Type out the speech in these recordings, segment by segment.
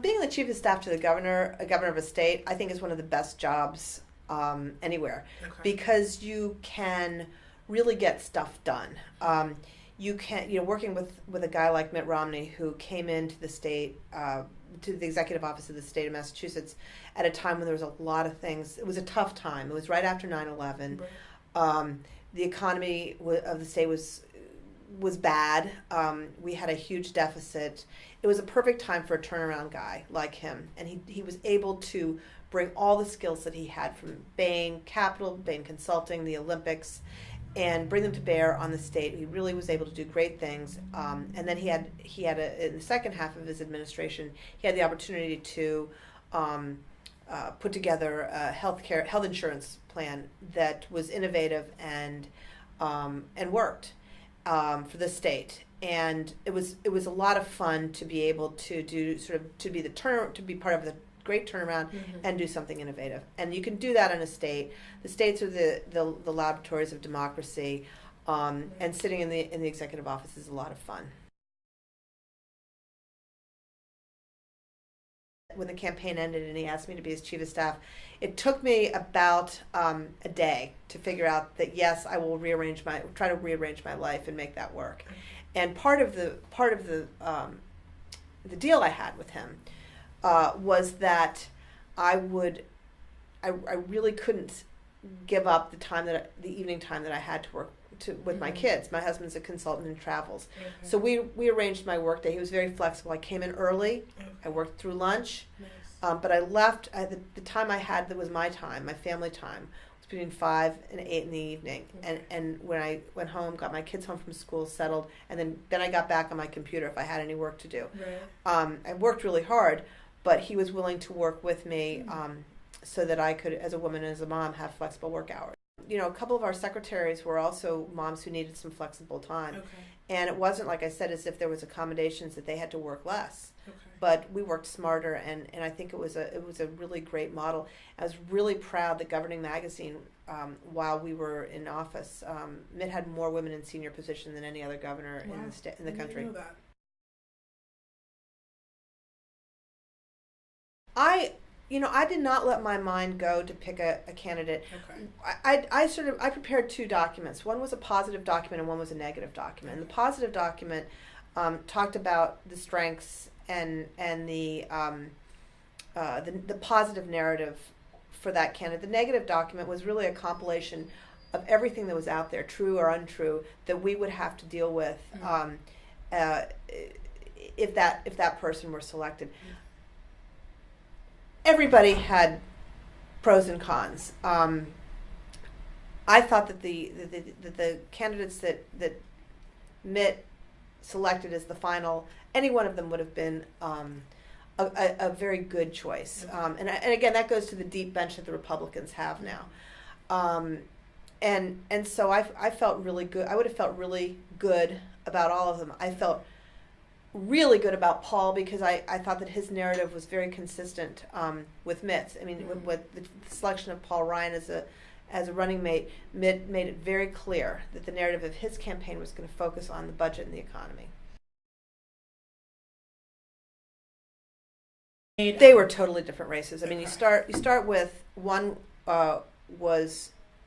Being the chief of staff to the governor, a governor of a state, I think is one of the best jobs anywhere, because you can really get stuff done. You can, working with a guy like Mitt Romney, who came into the state, to the executive office of the state of Massachusetts at a time when there was a lot of things. It was a tough time. It was right after 9/11. Right. The economy of the state was bad. We had a huge deficit. It was a perfect time for a turnaround guy like him, and he was able to bring all the skills that he had from Bain Capital, Bain Consulting, the Olympics, and bring them to bear on the state. He really was able to do great things. And then he had in the second half of his administration, he had the opportunity to put together a health insurance plan that was innovative and worked for the state. And it was a lot of fun to be able to do to be part of the great turnaround and do something innovative. And you can do that in a state. The states are the laboratories of democracy, and sitting in the executive office is a lot of fun. When the campaign ended and he asked me to be his chief of staff, it took me about a day to figure out that yes, I will try to rearrange my life and make that work. And part of the deal I had with him was that I really couldn't give up the evening time that I had to work with my kids. My husband's a consultant and travels. So we arranged my work day. He was very flexible. I came in early. I worked through lunch. Nice. But I left the time I had that was my time, my family time, was between 5 and 8 in the evening. And when I went home, got my kids home from school, settled, and then I got back on my computer if I had any work to do. Right. I worked really hard, but he was willing to work with me so that I could, as a woman and as a mom, have flexible work hours. A couple of our secretaries were also moms who needed some flexible time. Okay. And it wasn't, like I said, as if there was accommodations that they had to work less. Okay. But we worked smarter, and I think it was a really great model. I was really proud that Governing Magazine, while we were in office, Mitt had more women in senior position than any other governor in the country. I didn't know that. I did not let my mind go to pick a candidate. Okay. I prepared 2 documents. One was a positive document and one was a negative document. And the positive document talked about the strengths and the positive narrative for that candidate. The negative document was really a compilation of everything that was out there, true or untrue, that we would have to deal with if that person were selected. Everybody had pros and cons. I thought that the candidates that Mitt selected as the final, any one of them would have been a very good choice. And again, that goes to the deep bench that the Republicans have now. And so I felt really good. I would have felt really good about all of them. I felt really good about Paul because I thought that his narrative was very consistent with Mitt's. I mean, with the selection of Paul Ryan as a running mate, Mitt made it very clear that the narrative of his campaign was going to focus on the budget and the economy. They were totally different races. I mean, you start with one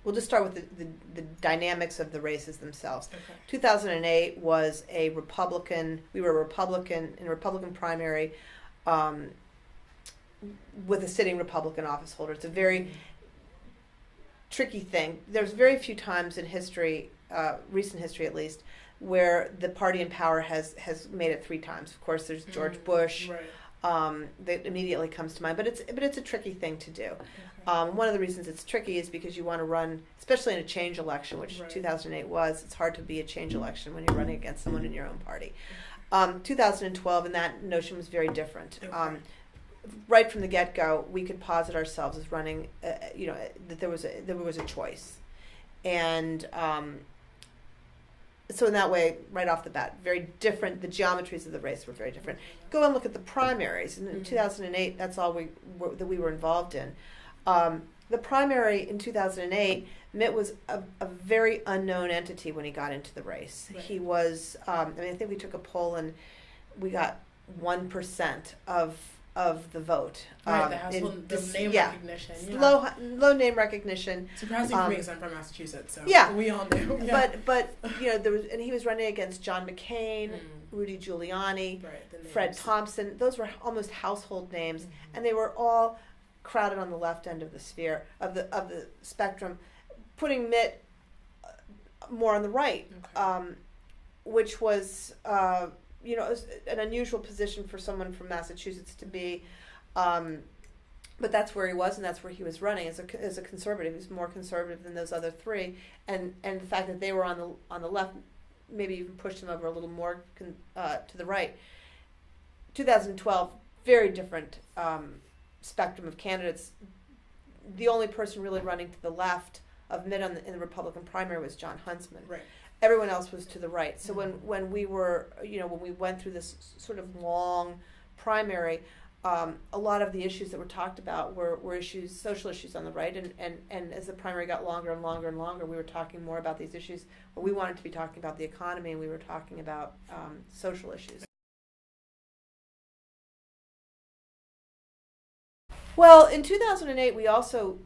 We'll just start with the dynamics of the races themselves. Okay. 2008 was a Republican. We were a Republican in a Republican primary with a sitting Republican office holder. It's a very tricky thing. There's very few times in history, recent history at least, where the party in power has made it 3 times. Of course, there's George Bush. Right. That immediately comes to mind, but it's a tricky thing to do. Okay. One of the reasons it's tricky is because you want to run, especially in a change election, which 2008 was. It's hard to be a change election when you're running against someone in your own party. 2012, and that notion was very different. Okay. Right from the get-go, we could posit ourselves as running, that there was a choice, and so in that way, right off the bat, very different. The geometries of the race were very different. Go and look at the primaries. In 2008, that's all we were involved in. The primary in 2008, Mitt was a very unknown entity when he got into the race. Right. He was, I think we took a poll and we got 1% of of the vote. Right, the household, the name recognition. Yeah. Low name recognition. Surprising for me because I'm from Massachusetts, so yeah. we all knew. Yeah. But and he was running against John McCain, Rudy Giuliani, Fred Thompson. Those were almost household names, and they were all crowded on the left end of the sphere of the spectrum, putting Mitt more on the right, which was an unusual position for someone from Massachusetts to be, but that's where he was, and that's where he was running as a conservative. He was more conservative than those other three, and the fact that they were on the left maybe even pushed him over a little more to the right. 2012, very different spectrum of candidates. The only person really running to the left of Mitt in the Republican primary was John Huntsman. Right. Everyone else was to the right. So when we went through this sort of long primary, a lot of the issues that were talked about were social issues on the right, and as the primary got longer and longer and longer, we were talking more about these issues. But we wanted to be talking about the economy, and we were talking about social issues. Well, in 2008, we also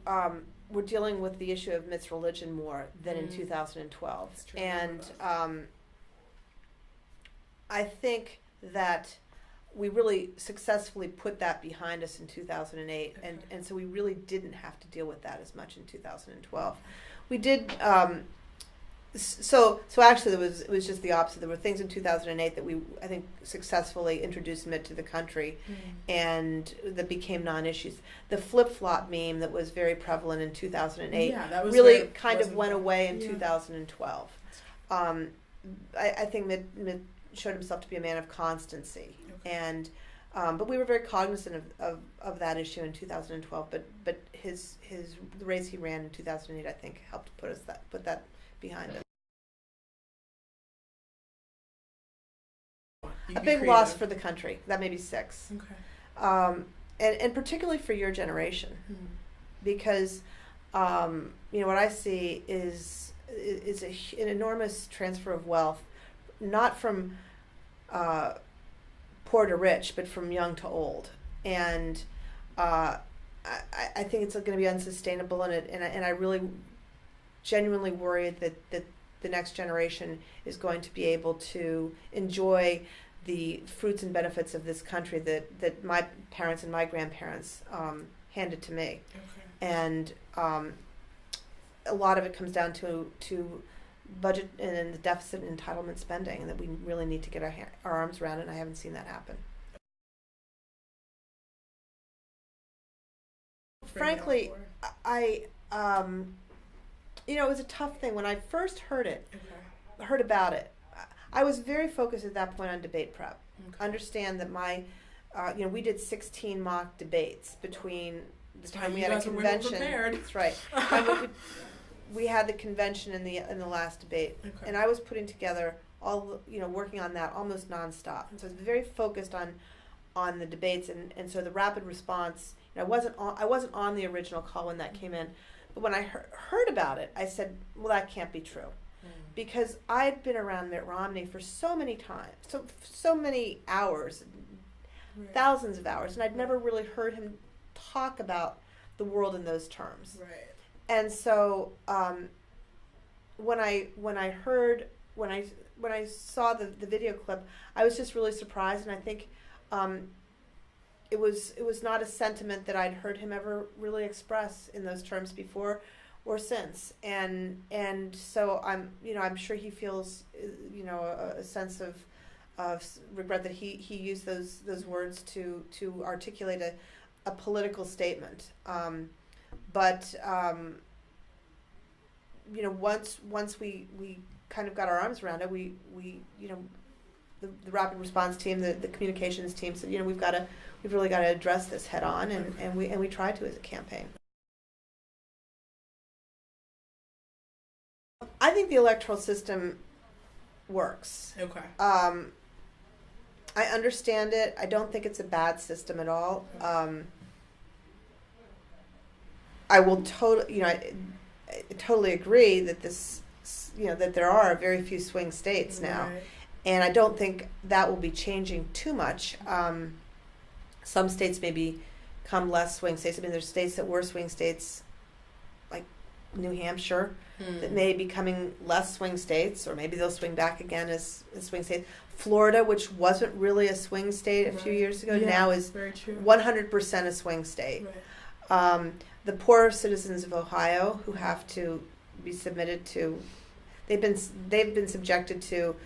were dealing with the issue of Mitt's religion more than in 2012. And I think that we really successfully put that behind us in 2008, and so we really didn't have to deal with that as much in 2012. We did. So actually, it was just the opposite. There were things in 2008 that I think successfully introduced Mitt to the country, and that became non-issues. The flip-flop meme that was very prevalent in 2008 really kind of went away in 2012. I think Mitt showed himself to be a man of constancy, and but we were very cognizant of that issue in 2012. But the race he ran in 2008, I think, helped put that behind us. A big loss for the country. That may be 6. Okay. And particularly for your generation, because what I see is an enormous transfer of wealth, not from poor to rich, but from young to old, and I think it's going to be unsustainable, and I really genuinely worried that the next generation is going to be able to enjoy the fruits and benefits of this country that my parents and my grandparents handed to me. Okay. And a lot of it comes down to budget and the deficit and entitlement spending, and that we really need to get our arms around it, and I haven't seen that happen. Frankly, I it was a tough thing. When I first heard about it, I was very focused at that point on debate prep. Okay. Understand that we did 16 mock debates between the time we had a convention. That's right. We had the convention in the last debate, and I was putting together working on that almost nonstop. So I was very focused on the debates, and so the rapid response. I wasn't on the original call when that came in. But when I heard about it, I said, well, that can't be true. Because I'd been around Mitt Romney for so many times, so many hours, thousands of hours, and I'd never really heard him talk about the world in those terms. Right. And so when I saw the video clip, I was just really surprised, and I think it was not a sentiment that I'd heard him ever really express in those terms before or since, and so I'm sure he feels a sense of regret that he used those words to articulate a political statement, but once we kind of got our arms around it, we the rapid response team, the communications team said, we've really got to address this head on, and we tried to as a campaign. I think the electoral system works. Okay. I understand it. I don't think it's a bad system at all. I will totally agree that that there are very few swing states now. Right. And I don't think that will be changing too much. Some states may become less swing states. I mean, there's states that were swing states, like New Hampshire, that may be becoming less swing states, or maybe they'll swing back again as swing states. Florida, which wasn't really a swing state a few years ago, now is 100% a swing state. Right. The poor citizens of Ohio who have to be submitted to, they've been subjected to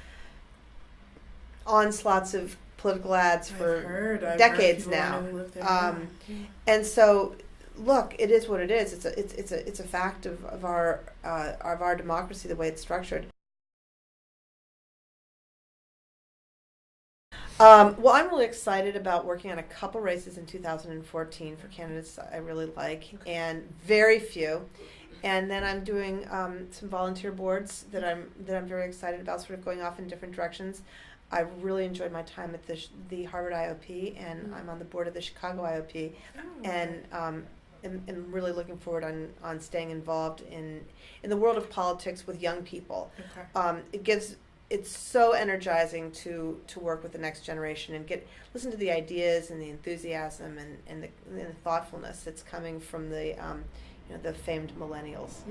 onslaughts of political ads for decades now. And so, look, it is what it is. It's a fact of our democracy, the way it's structured. Well, I'm really excited about working on a couple races in 2014 for candidates I really like, and very few. And then I'm doing some volunteer boards that I'm very excited about, sort of going off in different directions. I really enjoyed my time at the Harvard IOP, and I'm on the board of the Chicago IOP, and I'm really looking forward on staying involved in the world of politics with young people. It's so energizing to work with the next generation and listen to the ideas and the enthusiasm and the thoughtfulness that's coming from the famed millennials.